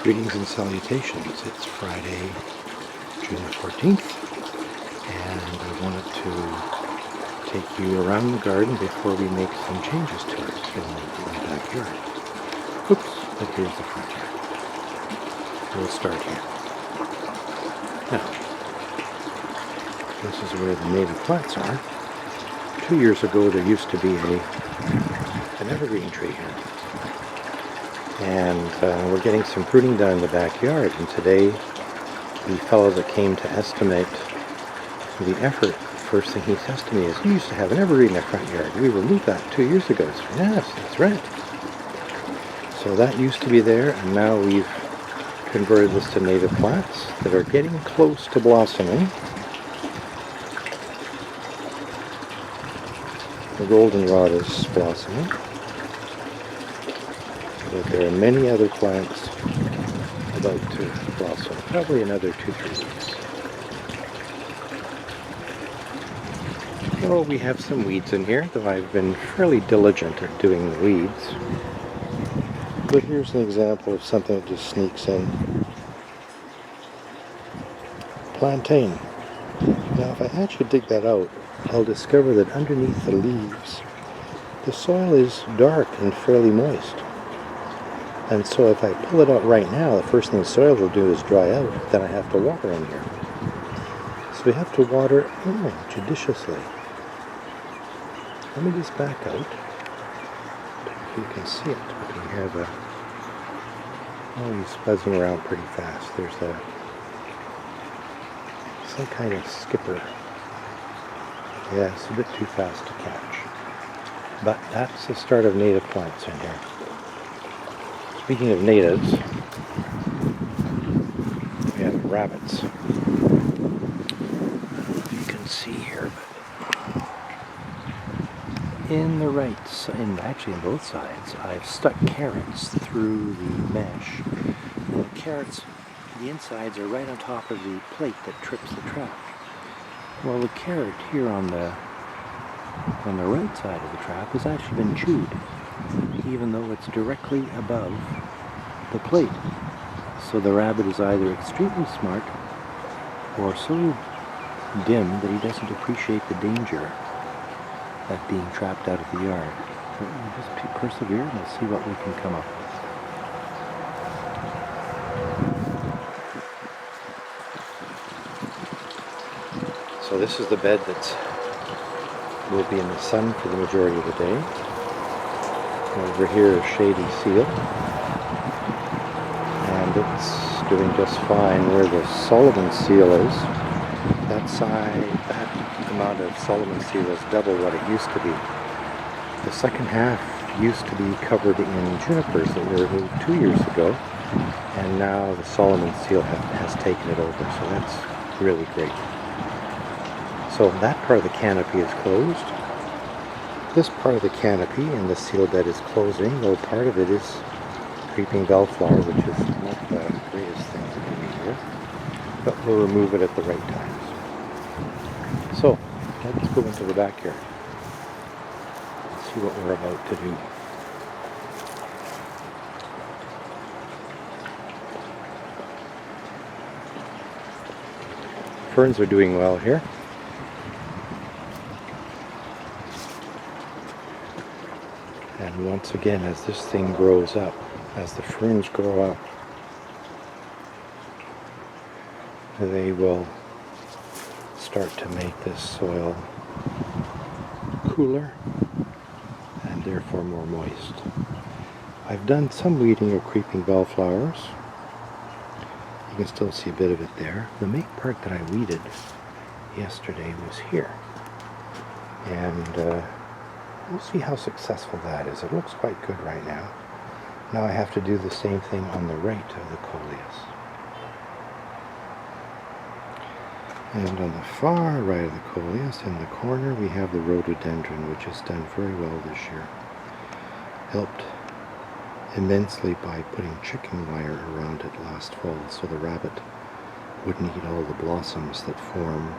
Greetings and salutations. It's Friday, June 14th, and I wanted to take you around the garden before we make some changes to it in the backyard. Oops, but here's the front yard. We'll start here. Now, this is where the native plants are. 2 years ago there used to be an evergreen tree here. And we're getting some pruning done in the backyard, and today the fellow that came to estimate the effort, first thing he says to me is, "You used to have an evergreen in the front yard. We removed that 2 years ago." I said, "Yes, that's right." So that used to be there, and now we've converted this to native plants that are getting close to blossoming. The goldenrod is blossoming. But there are many other plants about to blossom, probably another 2-3 weeks. Oh, we have some weeds in here, though I've been fairly diligent at doing the weeds. But here's an example of something that just sneaks in. Plantain. Now, if I actually dig that out, I'll discover that underneath the leaves, the soil is dark and fairly moist. And so if I pull it out right now, the first thing the soil will do is dry out. Then I have to water in here. So we have to water judiciously. Let me just back out. If you can see it, we can have he's buzzing around pretty fast. There's some kind of skipper. Yeah, it's a bit too fast to catch. But that's the start of native plants in here. Speaking of natives, we have rabbits. I don't know if you can see here, but in the right side, actually in both sides, I've stuck carrots through the mesh. And the carrots, the insides are right on top of the plate that trips the trap. Well, the carrot here on the right side of the trap has actually been chewed, even though it's directly above the plate. So the rabbit is either extremely smart or so dim that he doesn't appreciate the danger of being trapped out of the yard. So we'll just persevere and we'll see what we can come up with. So this is the bed that will be in the sun for the majority of the day. Over here is shady seal, and it's doing just fine. Where the Solomon seal is, that amount of Solomon seal is double what it used to be. The second half used to be covered in junipers that were removed 2 years ago, and now the Solomon seal has taken it over, so that's really great. So that part of the canopy is closed. This part of the canopy and the seal bed is closing, though part of it is creeping bellflower, which is not the greatest thing to do here, but we'll remove it at the right times. So, let's go into the backyard and see what we're about to do. Ferns are doing well here. And once again, as this thing grows up, as the ferns grow up, they will start to make this soil cooler and therefore more moist. I've done some weeding of creeping bellflowers. You can still see a bit of it there. The main part that I weeded yesterday was here. And we'll see how successful that is. It looks quite good right now. Now I have to do the same thing on the right of the coleus. And on the far right of the coleus, in the corner, we have the rhododendron, which has done very well this year. Helped immensely by putting chicken wire around it last fall, so the rabbit wouldn't eat all the blossoms that form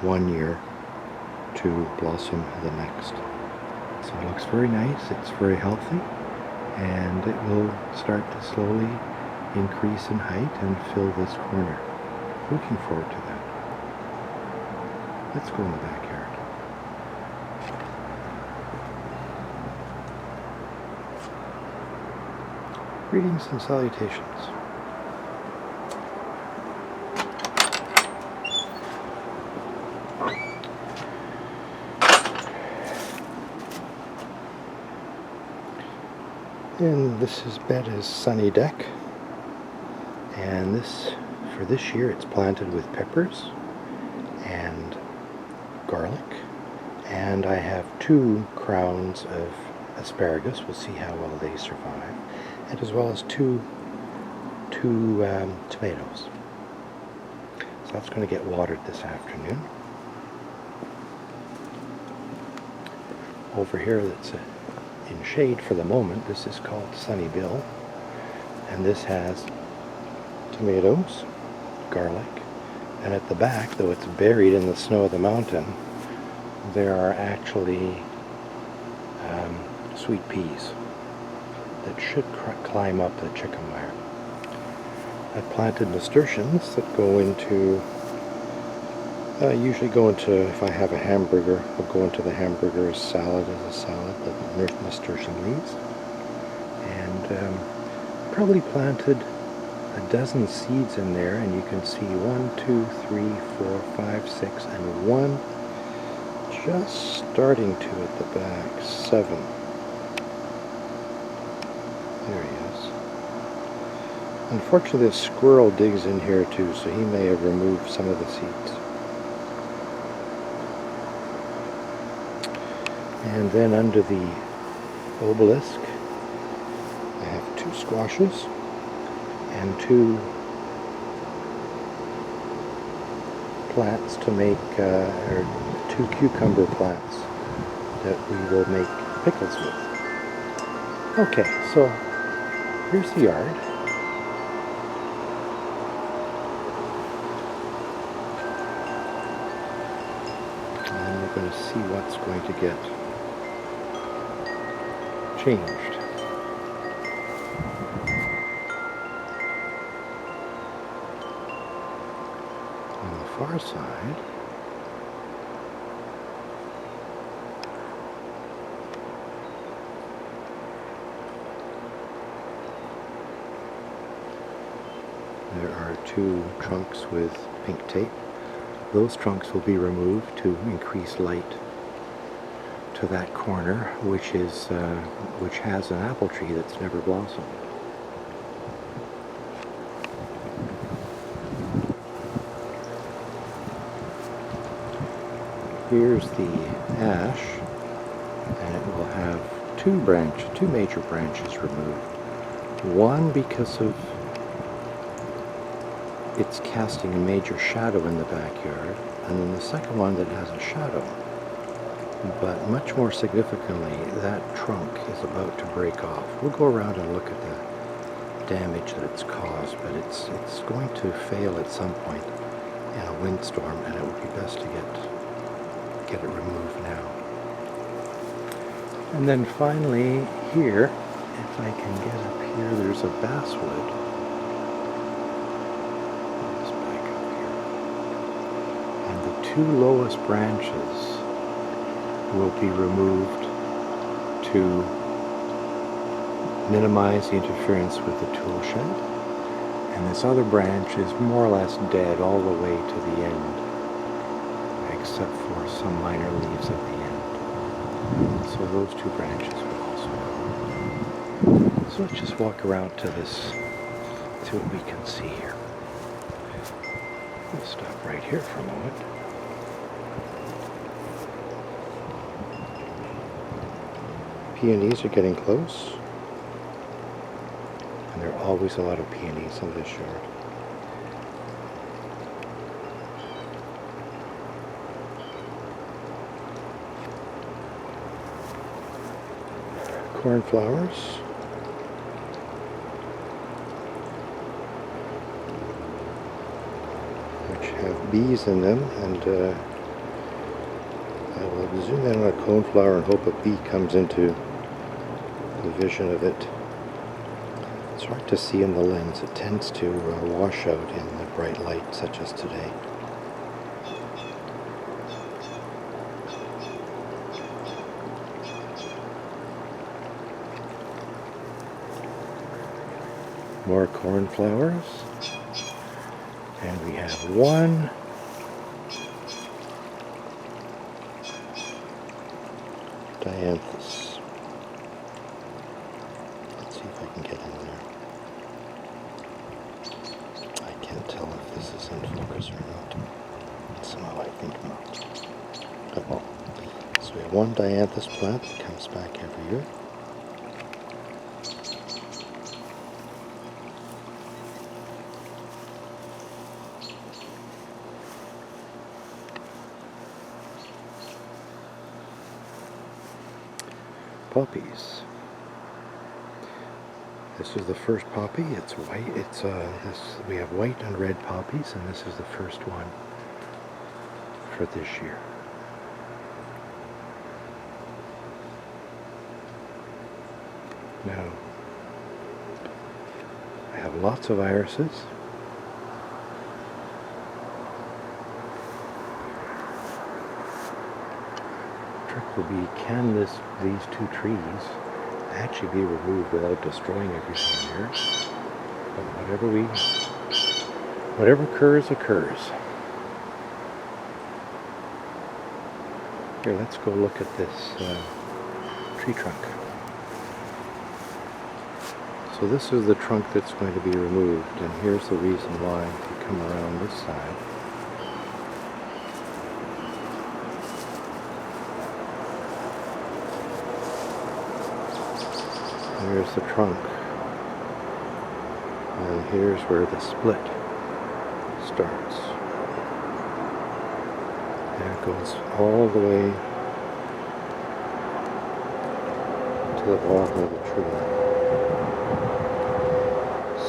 one year to blossom the next. So it looks very nice, it's very healthy, and it will start to slowly increase in height and fill this corner. Looking forward to that. Let's go in the backyard. Greetings and salutations. And this bed is sunny deck, and for this year it's planted with peppers and garlic, and I have 2 crowns of asparagus. We'll see how well they survive, and as well as two tomatoes. So that's going to get watered this afternoon. Over here, that's in shade for the moment. This is called Sunny Bill, and this has tomatoes, garlic, and at the back, though it's buried in the snow of the mountain, there are actually sweet peas that should climb up the chicken wire. I've planted nasturtiums that go into, usually go into, if I have a hamburger, I'll go into the hamburger salad as a salad, the nasturtium leaves. And probably planted a dozen seeds in there, and you can see 1, 2, 3, 4, 5, 6, and 1 just starting to at the back, 7. There he is. Unfortunately, this squirrel digs in here too, so he may have removed some of the seeds. And then under the obelisk, I have 2 squashes and 2 plants to make, or 2 cucumber plants that we will make pickles with. Okay, so here's the yard. And we're going to see what's going to get changed. On the far side, there are 2 trunks with pink tape. Those trunks will be removed to increase light to that corner, which has an apple tree that's never blossomed. Here's the ash, and it will have 2 major branches removed. One because of it's casting a major shadow in the backyard, and then the second one that has a shadow. But much more significantly, that trunk is about to break off. We'll go around and look at the damage that it's caused, but it's going to fail at some point in a windstorm, and it would be best to get it removed now. And then finally here, if I can get up here, there's a basswood. The 2 lowest branches will be removed to minimize the interference with the tool shed. And this other branch is more or less dead all the way to the end, except for some minor leaves at the end. So those 2 branches will also go. So let's just walk around to this, see what we can see here. We'll stop right here for a moment. Peonies are getting close, and there are always a lot of peonies in this yard. Cornflowers, which have bees in them, and I will zoom in on a coneflower and hope a bee comes into the vision of it. It's It's hard to see in the lens. It tends to wash out in the bright light such as today. More cornflowers. And we have one dianthus. Let's see if I can get in there. I can't tell if this is in focus or not. Somehow I think not. Oh well. So we have one dianthus plant that comes back every year. Poppies. This is the first poppy. It's white. We have white and red poppies, and this is the first one for this year. Now, I have lots of irises. Will be, can these two trees actually be removed without destroying everything here? But whatever occurs, occurs. Here, let's go look at this tree trunk. So this is the trunk that's going to be removed, and here's the reason why. If you come around this side, here's the trunk, and here's where the split starts. And it goes all the way to the bottom of the tree.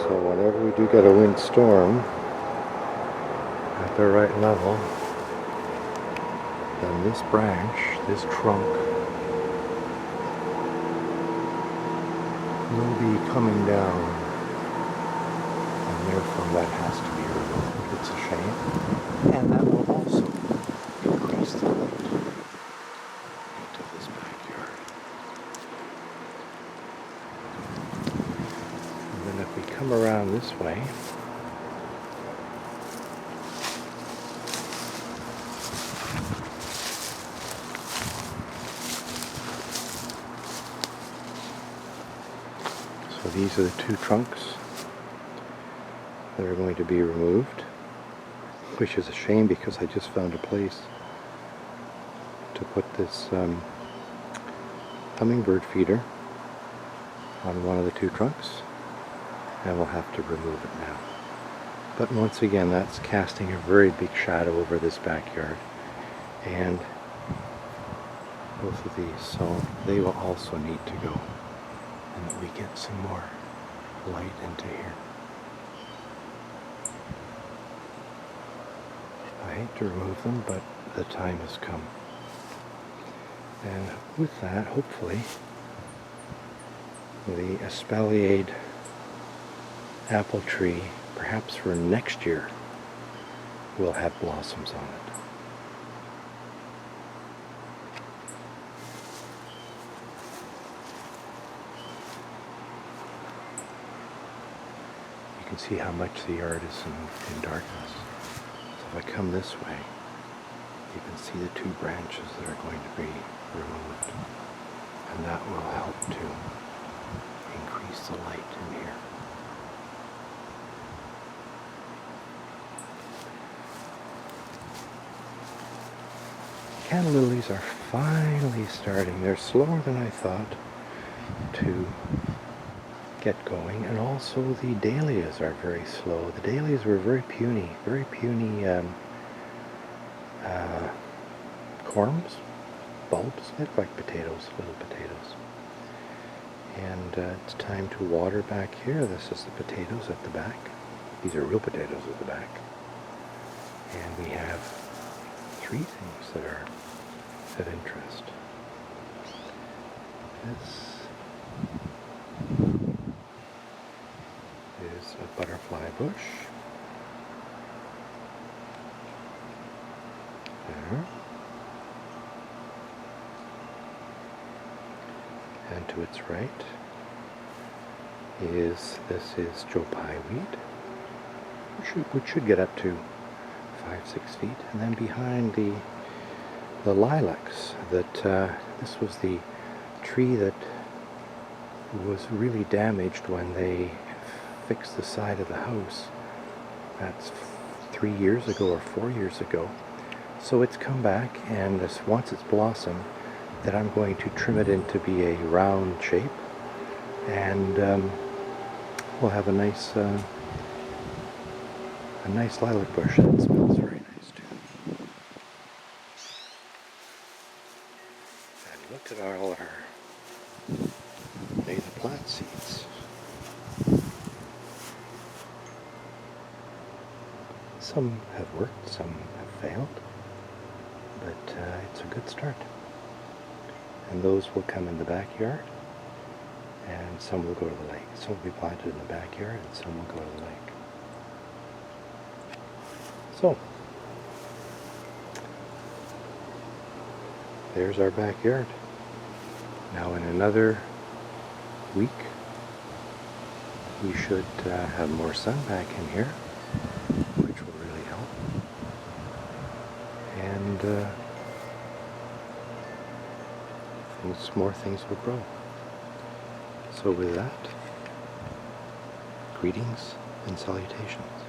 So whenever we do get a windstorm at the right level, then this branch, this trunk, will be coming down, and therefore that has to be removed. It's a shame, and that will also increase the light into this backyard. And then if we come around this way, so these are the two trunks that are going to be removed, which is a shame because I just found a place to put this hummingbird feeder on one of the two trunks, and we'll have to remove it now. But once again, that's casting a very big shadow over this backyard, and both of these, so they will also need to go, and that we get some more light into here. I hate to remove them, but the time has come. And with that, hopefully, the espaliered apple tree, perhaps for next year, will have blossoms on it. You can see how much the yard is in darkness. So if I come this way, you can see the two branches that are going to be removed, and that will help to increase the light in here. Canna lilies are finally starting. They're slower than I thought to get going, and also the dahlias are very slow. The dahlias were very puny corms, bulbs. They look like potatoes, little potatoes. And it's time to water back here. This is the potatoes at the back. These are real potatoes at the back. And we have three things that are of interest. This is a butterfly bush. There. And to its right is, this is Joe Pye weed, which should get up to 5-6 feet. And then behind the lilacs, that this was the tree that was really damaged when they fixed the side of the house. That's 3 years ago or 4 years ago. So it's come back, and once it's blossomed, then I'm going to trim it into be a round shape, and we'll have a nice lilac bush that smells very nice too. And look at all our native plant seeds. Some have worked, some have failed, but it's a good start. And those will come in the backyard, and some will go to the lake. Some will be planted in the backyard, and some will go to the lake. So, there's our backyard. Now in another week, we should have more sun back in here, which will really help. And more things will grow. So with that, greetings and salutations.